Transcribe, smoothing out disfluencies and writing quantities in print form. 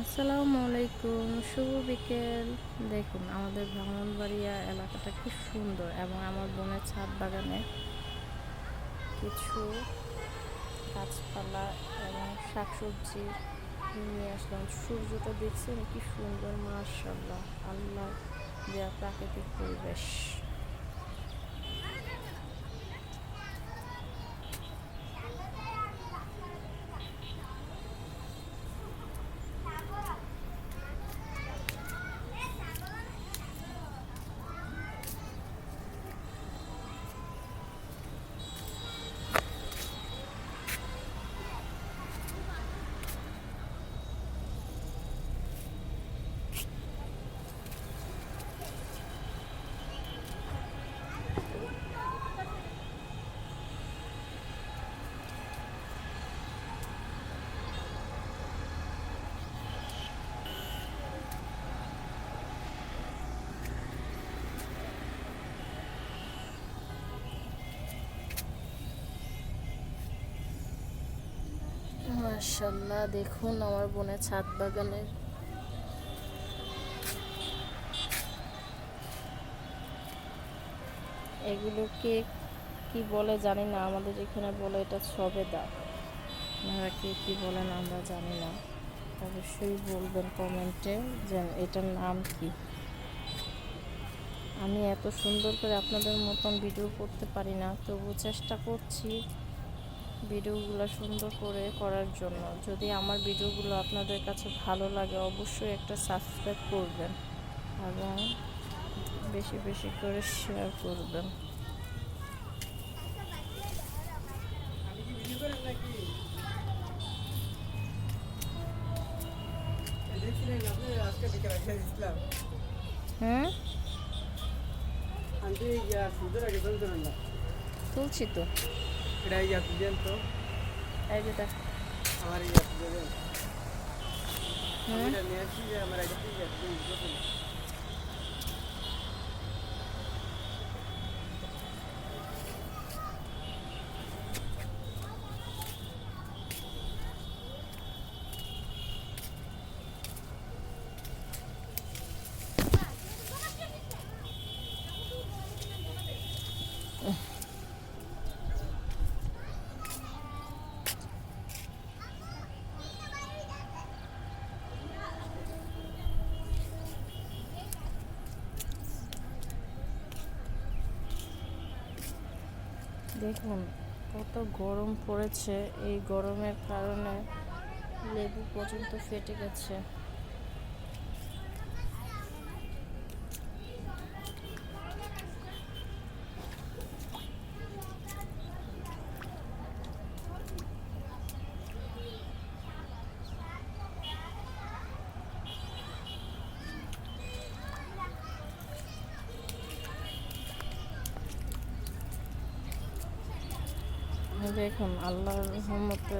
আসসালামু আলাইকুম, শুভ বিকেল। দেখুন আমাদের ব্রাহ্মণবাড়িয়া এলাকাটা কি সুন্দর, এবং আমার বোনের ছাদ বাগানে কিছু গাছপালা এবং শাকসবজি নিয়ে আসলাম। সূর্যটা দেখছেন কি সুন্দর, মাশাআল্লাহ, আল্লাহ দেয়া প্রাকৃতিক পরিবেশ। মাশাআল্লাহ, দেখুন আমার বোনের ছাদ বাগানের এগুলোকে কি বলে জানি না, আমাদের এখানে বলে এটা সবেদা। আপনারা কে কী বলেন আমরা জানি না, অবশ্যই বলবেন কমেন্টে যে এটার নাম কি। আমি এত সুন্দর করে আপনাদের মতন ভিডিও করতে পারি না, তবু চেষ্টা করছি ভিডিওগুলো সুন্দর করে করার জন্য। যদি আমার ভিডিওগুলো আপনাদের কাছে ভালো লাগে অবশ্যই একটা সাবস্ক্রাইব করবেন এবং বেশি বেশি করে শেয়ার করবেন। হুম, তুলছি তো। এই যে দেখ। হুম, দেখুন কত গরম পড়েছে, এই গরমের কারণে লেবু পর্যন্ত ফেটে গেছে। দেখুন আল্লাহর রহমতে